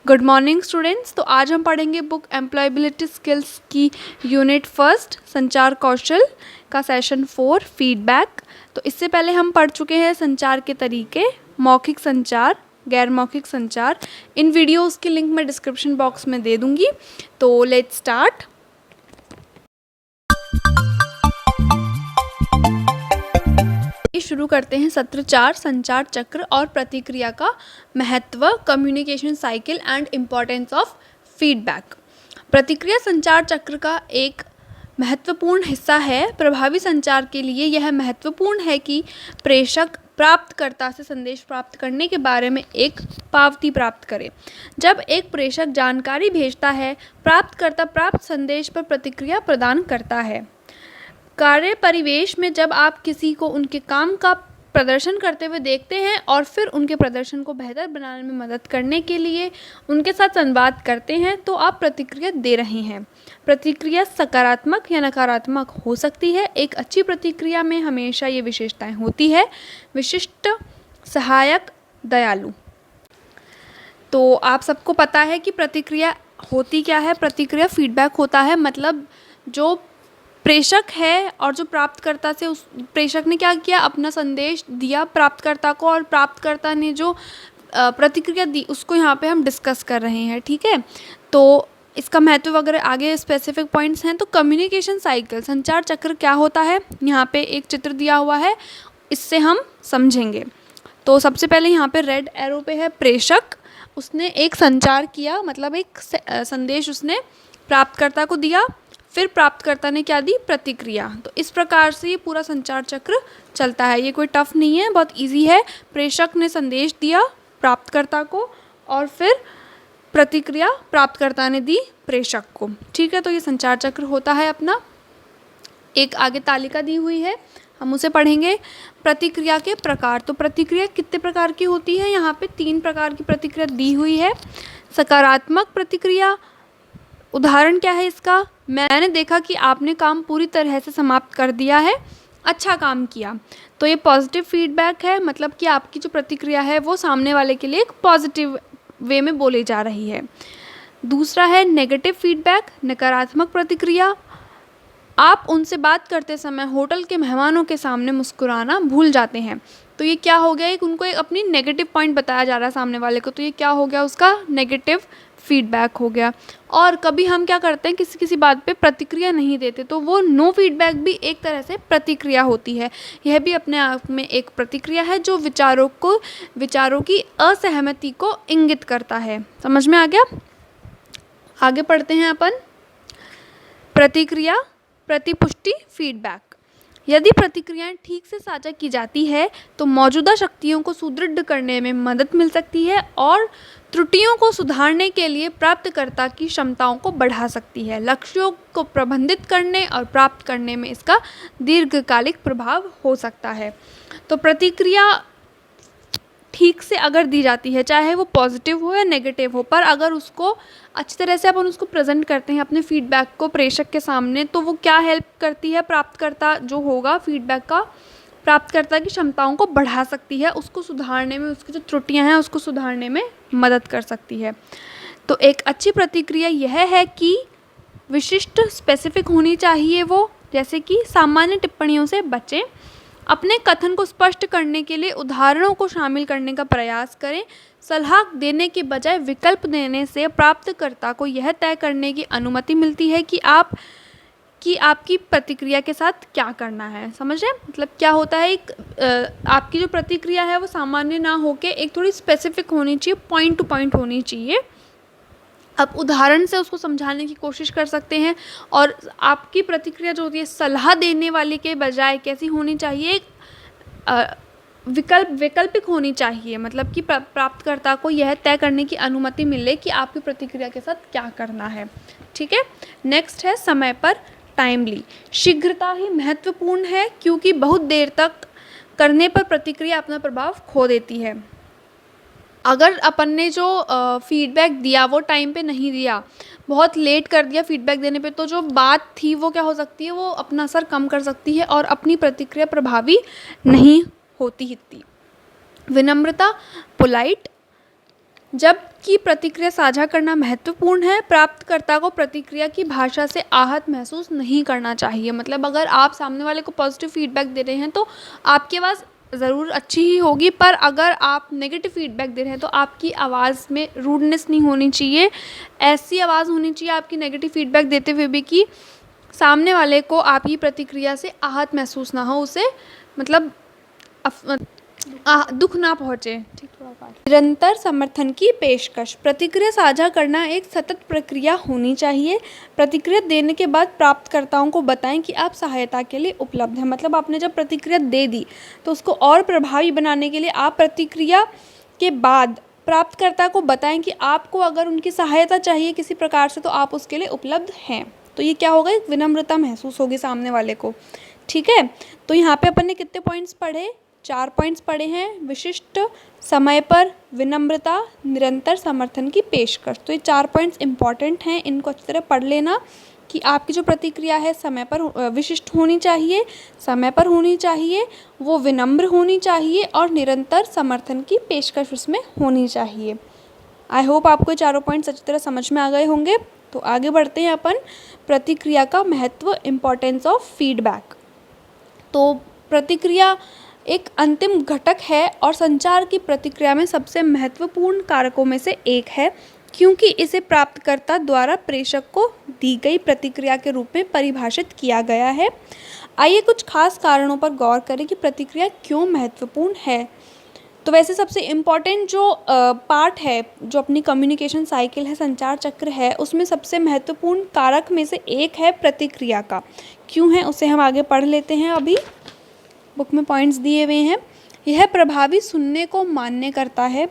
Good morning students. तो आज हम पढ़ेंगे बुक एम्प्लॉयबिलिटी स्किल्स की यूनिट फर्स्ट संचार कौशल का सेशन 4 फीडबैक। तो इससे पहले हम पढ़ चुके हैं संचार के तरीके, मौखिक संचार, गैर मौखिक संचार। इन वीडियोस की लिंक मैं डिस्क्रिप्शन बॉक्स में दे दूंगी। तो लेट्स स्टार्ट। शुरू करते हैं सत्र 4 संचार चक्र और प्रतिक्रिया का महत्व, communication cycle and importance of feedback. प्रतिक्रिया संचार चक्र का एक महत्वपूर्ण हिस्सा है। प्रभावी संचार के लिए यह महत्वपूर्ण है कि प्रेषक प्राप्तकर्ता से संदेश प्राप्त करने के बारे में एक पावती प्राप्त करे। जब एक प्रेषक जानकारी भेजता है, प्राप्तकर्ता प्राप्त संदेश पर प्रतिक्रिया प्रदान करता है। कार्य परिवेश में जब आप किसी को उनके काम का प्रदर्शन करते हुए देखते हैं और फिर उनके प्रदर्शन को बेहतर बनाने में मदद करने के लिए उनके साथ संवाद करते हैं, तो आप प्रतिक्रिया दे रहे हैं। प्रतिक्रिया सकारात्मक या नकारात्मक हो सकती है। एक अच्छी प्रतिक्रिया में हमेशा ये विशेषताएं होती है: विशिष्ट, सहायक, दयालु। तो आप सबको पता है कि प्रतिक्रिया होती क्या है। प्रतिक्रिया फीडबैक होता है, मतलब जो प्रेषक है और जो प्राप्तकर्ता से उस प्रेषक ने क्या किया, अपना संदेश दिया प्राप्तकर्ता को, और प्राप्तकर्ता ने जो प्रतिक्रिया दी उसको यहाँ पे हम डिस्कस कर रहे हैं। ठीक है, तो इसका महत्व वगैरह आगे स्पेसिफिक पॉइंट्स हैं। तो कम्युनिकेशन साइकिल, संचार चक्र क्या होता है, यहाँ पे एक चित्र दिया हुआ है, इससे हम समझेंगे। तो सबसे पहले यहाँ पे रेड एरो पे है प्रेषक। उसने एक संचार किया, मतलब एक संदेश उसने प्राप्तकर्ता को दिया, फिर प्राप्तकर्ता ने क्या दी, प्रतिक्रिया। तो इस प्रकार से ये पूरा संचार चक्र चलता है। ये कोई टफ नहीं है, बहुत इजी है। प्रेषक ने संदेश दिया प्राप्तकर्ता को और फिर प्रतिक्रिया प्राप्तकर्ता ने दी प्रेषक को। ठीक है, तो ये संचार चक्र होता है अपना। एक आगे तालिका दी हुई है, हम उसे पढ़ेंगे। प्रतिक्रिया के प्रकार। तो प्रतिक्रिया कितने प्रकार की होती है, यहाँ पे 3 प्रकार की प्रतिक्रिया दी हुई है। सकारात्मक प्रतिक्रिया, उदाहरण क्या है इसका, मैंने देखा कि आपने काम पूरी तरह से समाप्त कर दिया है, अच्छा काम किया। तो ये पॉजिटिव फीडबैक है, मतलब कि आपकी जो प्रतिक्रिया है वो सामने वाले के लिए एक पॉजिटिव वे में बोली जा रही है। दूसरा है नेगेटिव फीडबैक, नकारात्मक प्रतिक्रिया। आप उनसे बात करते समय होटल के मेहमानों के सामने मुस्कुराना भूल जाते हैं। तो ये क्या हो गया, एक उनको एक अपनी नेगेटिव पॉइंट बताया जा रहा है सामने वाले को, तो ये क्या हो गया, उसका नेगेटिव फीडबैक हो गया। और कभी हम क्या करते हैं, किसी किसी बात पे प्रतिक्रिया नहीं देते, तो वो नो फीडबैक भी एक तरह से प्रतिक्रिया होती है। यह भी अपने आप में एक प्रतिक्रिया है जो विचारों की असहमति को इंगित करता है। समझ में आ गया। आगे पढ़ते हैं अपन। प्रतिक्रिया प्रतिपुष्टि फीडबैक। यदि प्रतिक्रियाएं ठीक से साझा की जाती है तो मौजूदा शक्तियों को सुदृढ़ करने में मदद मिल सकती है और त्रुटियों को सुधारने के लिए प्राप्तकर्ता की क्षमताओं को बढ़ा सकती है। लक्ष्यों को प्रबंधित करने और प्राप्त करने में इसका दीर्घकालिक प्रभाव हो सकता है। तो प्रतिक्रिया ठीक से अगर दी जाती है, चाहे वो पॉजिटिव हो या नेगेटिव हो, पर अगर उसको अच्छी तरह से अपन उसको प्रेजेंट करते हैं अपने फीडबैक को प्रेषक के सामने, तो वो क्या हेल्प करती है, प्राप्तकर्ता जो होगा फीडबैक का, प्राप्तकर्ता की क्षमताओं को बढ़ा सकती है, उसको सुधारने में, उसकी जो त्रुटियां हैं उसको सुधारने में मदद कर सकती है। तो एक अच्छी प्रतिक्रिया यह है कि विशिष्ट, स्पेसिफिक होनी चाहिए वो, जैसे कि सामान्य टिप्पणियों से बचें। अपने कथन को स्पष्ट करने के लिए उदाहरणों को शामिल करने का प्रयास करें। सलाह देने के बजाय विकल्प देने से प्राप्तकर्ता को यह तय करने की अनुमति मिलती है कि आपकी प्रतिक्रिया के साथ क्या करना है। समझ रहे हैं, मतलब क्या होता है, एक आपकी जो प्रतिक्रिया है वो सामान्य ना होके एक थोड़ी स्पेसिफिक होनी चाहिए, पॉइंट टू पॉइंट होनी चाहिए। आप उदाहरण से उसको समझाने की कोशिश कर सकते हैं। और आपकी प्रतिक्रिया जो होती है सलाह देने वाले के बजाय कैसी होनी चाहिए, वैकल्पिक होनी चाहिए, मतलब कि प्राप्तकर्ता को यह तय करने की अनुमति मिले कि आपकी प्रतिक्रिया के साथ क्या करना है। ठीक है, नेक्स्ट है समय पर, टाइमली। शीघ्रता ही महत्वपूर्ण है क्योंकि बहुत देर तक करने पर प्रतिक्रिया अपना प्रभाव खो देती है। अगर अपन ने जो फीडबैक दिया वो टाइम पे नहीं दिया, बहुत लेट कर दिया फीडबैक देने पे, तो जो बात थी वो क्या हो सकती है, वो अपना असर कम कर सकती है और अपनी प्रतिक्रिया प्रभावी नहीं होती इतनी। विनम्रता, पोलाइट, जबकि प्रतिक्रिया साझा करना महत्वपूर्ण है, प्राप्तकर्ता को प्रतिक्रिया की भाषा से आहत महसूस नहीं करना चाहिए। मतलब अगर आप सामने वाले को पॉजिटिव फीडबैक दे रहे हैं तो आपकी आवाज़ ज़रूर अच्छी ही होगी, पर अगर आप नेगेटिव फीडबैक दे रहे हैं तो आपकी आवाज़ में रूडनेस नहीं होनी चाहिए। ऐसी आवाज़ होनी चाहिए आपकी नेगेटिव फीडबैक देते हुए भी कि सामने वाले को आपकी प्रतिक्रिया से आहत महसूस ना हो, उसे मतलब दुख ना पहुँचे। ठीक, थोड़ा काट। निरंतर समर्थन की पेशकश। प्रतिक्रिया साझा करना एक सतत प्रक्रिया होनी चाहिए। प्रतिक्रिया देने के बाद प्राप्तकर्ताओं को बताएं कि आप सहायता के लिए उपलब्ध हैं। मतलब आपने जब प्रतिक्रिया दे दी तो उसको और प्रभावी बनाने के लिए आप प्रतिक्रिया के बाद प्राप्तकर्ता को बताएं कि आपको अगर उनकी सहायता चाहिए किसी प्रकार से तो आप उसके लिए उपलब्ध हैं। तो ये क्या होगा, एक विनम्रता महसूस होगी सामने वाले को। ठीक है, तो यहाँ पे अपन ने कितने पॉइंट्स पढ़े, 4 पॉइंट्स पढ़े हैं। विशिष्ट, समय पर, विनम्रता, निरंतर समर्थन की पेशकश। तो ये 4 पॉइंट्स इंपॉर्टेंट हैं, इनको अच्छी तरह पढ़ लेना कि आपकी जो प्रतिक्रिया है समय पर विशिष्ट होनी चाहिए, समय पर होनी चाहिए, वो विनम्र होनी चाहिए और निरंतर समर्थन की पेशकश उसमें होनी चाहिए। आई होप आपको ये चारों पॉइंट्स अच्छी तरह समझ में आ गए होंगे। तो आगे बढ़ते हैं अपन, प्रतिक्रिया का महत्व, इम्पोर्टेंस ऑफ फीडबैक। तो प्रतिक्रिया एक अंतिम घटक है और संचार की प्रतिक्रिया में सबसे महत्वपूर्ण कारकों में से एक है, क्योंकि इसे प्राप्तकर्ता द्वारा प्रेषक को दी गई प्रतिक्रिया के रूप में परिभाषित किया गया है। आइए कुछ खास कारणों पर गौर करें कि प्रतिक्रिया क्यों महत्वपूर्ण है। तो वैसे सबसे इम्पॉर्टेंट जो पार्ट है, जो अपनी कम्युनिकेशन साइकिल है, संचार चक्र है, उसमें सबसे महत्वपूर्ण कारक में से एक है प्रतिक्रिया का। क्यों है उसे हम आगे पढ़ लेते हैं। अभी बुक में पॉइंट्स दिए हुए हैं। यह प्रभावी सुनने को मान्य करता है।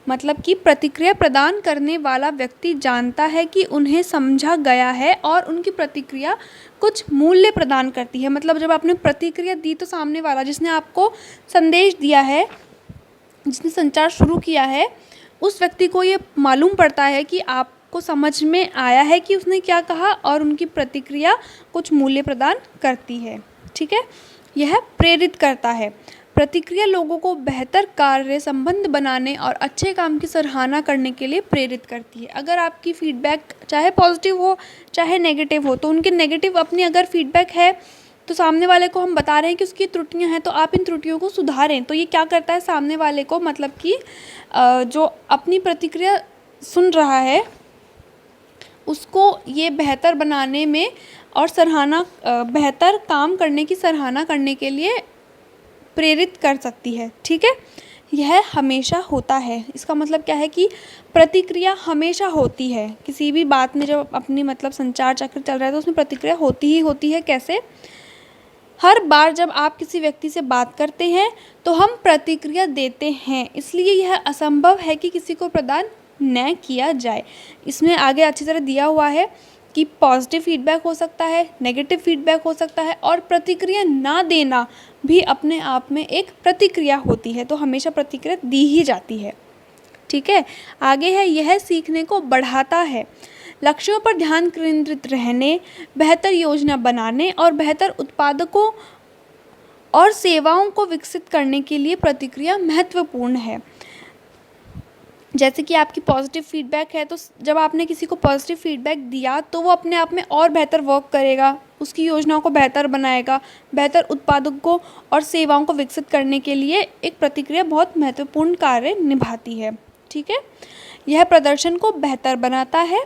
मतलब कि प्रतिक्रिया प्रदान करने वाला व्यक्ति जानता है कि उन्हें समझा गया है और उनकी प्रतिक्रिया कुछ मूल्य प्रदान करती है। मतलब जब आपने प्रतिक्रिया दी तो सामने वाला, जिसने आपको संदेश दिया है, जिसने संचार शुरू किया है, उस व्यक्ति को ये मालूम पड़ता है कि आपको समझ में आया है कि उसने क्या कहा और उनकी प्रतिक्रिया कुछ मूल्य प्रदान करती है। ठीक है, यह प्रेरित करता है। प्रतिक्रिया लोगों को बेहतर कार्य संबंध बनाने और अच्छे काम की सराहना करने के लिए प्रेरित करती है। अगर आपकी फीडबैक चाहे पॉजिटिव हो चाहे नेगेटिव हो, तो उनके नेगेटिव अपनी अगर फीडबैक है तो सामने वाले को हम बता रहे हैं कि उसकी त्रुटियां हैं, तो आप इन त्रुटियों को सुधारें। तो ये क्या करता है, सामने वाले को, मतलब कि जो अपनी प्रतिक्रिया सुन रहा है उसको ये बेहतर बनाने में और सराहना, बेहतर काम करने की सराहना करने के लिए प्रेरित कर सकती है। ठीक है, यह हमेशा होता है। इसका मतलब क्या है कि प्रतिक्रिया हमेशा होती है किसी भी बात में। जब अपनी मतलब संचार चक्र चल रहा है तो उसमें प्रतिक्रिया होती ही होती है। कैसे, हर बार जब आप किसी व्यक्ति से बात करते हैं तो हम प्रतिक्रिया देते हैं, इसलिए यह असंभव है कि किसी को प्रदान न किया जाए। इसमें आगे अच्छी तरह दिया हुआ है कि पॉजिटिव फीडबैक हो सकता है, नेगेटिव फीडबैक हो सकता है और प्रतिक्रिया ना देना भी अपने आप में एक प्रतिक्रिया होती है। तो हमेशा प्रतिक्रिया दी ही जाती है। ठीक है, आगे है, यह सीखने को बढ़ाता है। लक्ष्यों पर ध्यान केंद्रित रहने, बेहतर योजना बनाने और बेहतर उत्पादकों और सेवाओं को विकसित करने के लिए प्रतिक्रिया महत्वपूर्ण है। जैसे कि आपकी पॉजिटिव फीडबैक है, तो जब आपने किसी को पॉजिटिव फीडबैक दिया तो वो अपने आप में और बेहतर वर्क करेगा, उसकी योजनाओं को बेहतर बनाएगा, बेहतर उत्पादकों और सेवाओं को विकसित करने के लिए एक प्रतिक्रिया बहुत महत्वपूर्ण कार्य निभाती है। ठीक है, यह प्रदर्शन को बेहतर बनाता है।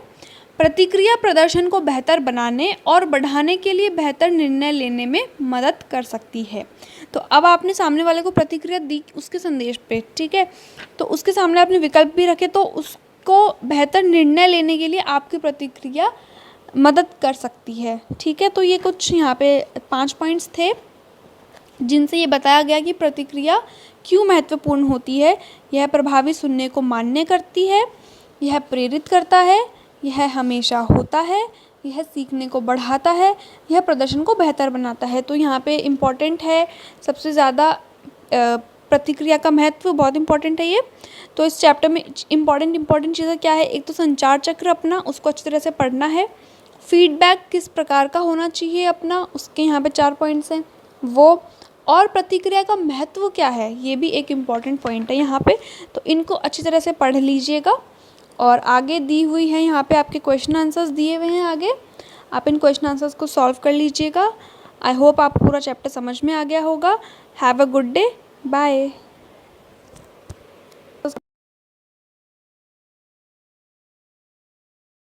प्रतिक्रिया प्रदर्शन को बेहतर बनाने और बढ़ाने के लिए बेहतर निर्णय लेने में मदद कर सकती है। तो अब आपने सामने वाले को प्रतिक्रिया दी उसके संदेश पे, ठीक है, तो उसके सामने आपने विकल्प भी रखे, तो उसको बेहतर निर्णय लेने के लिए आपकी प्रतिक्रिया मदद कर सकती है। ठीक है, तो ये कुछ यहाँ पे 5 पॉइंट्स थे जिनसे ये बताया गया कि प्रतिक्रिया क्यों महत्वपूर्ण होती है। यह प्रभावी सुनने को मान्य करती है, यह प्रेरित करता है, यह हमेशा होता है, यह सीखने को बढ़ाता है, यह प्रदर्शन को बेहतर बनाता है। तो यहाँ पे इम्पॉर्टेंट है सबसे ज़्यादा प्रतिक्रिया का महत्व बहुत इम्पॉर्टेंट है ये। तो इस चैप्टर में इम्पॉर्टेंट चीज़ें क्या है, एक तो संचार चक्र अपना, उसको अच्छी तरह से पढ़ना है। फीडबैक किस प्रकार का होना चाहिए अपना, उसके यहाँ पे 4 पॉइंट्स हैं वो। और प्रतिक्रिया का महत्व क्या है, ये भी एक इम्पॉर्टेंट पॉइंट है यहाँ पे। तो इनको अच्छी तरह से पढ़ लीजिएगा। और आगे दी हुई है यहाँ पे आपके क्वेश्चन आंसर्स दिए हुए हैं आगे, आप इन क्वेश्चन आंसर्स को सॉल्व कर लीजिएगा। आई होप आपको पूरा चैप्टर समझ में आ गया होगा। Have a good day, bye.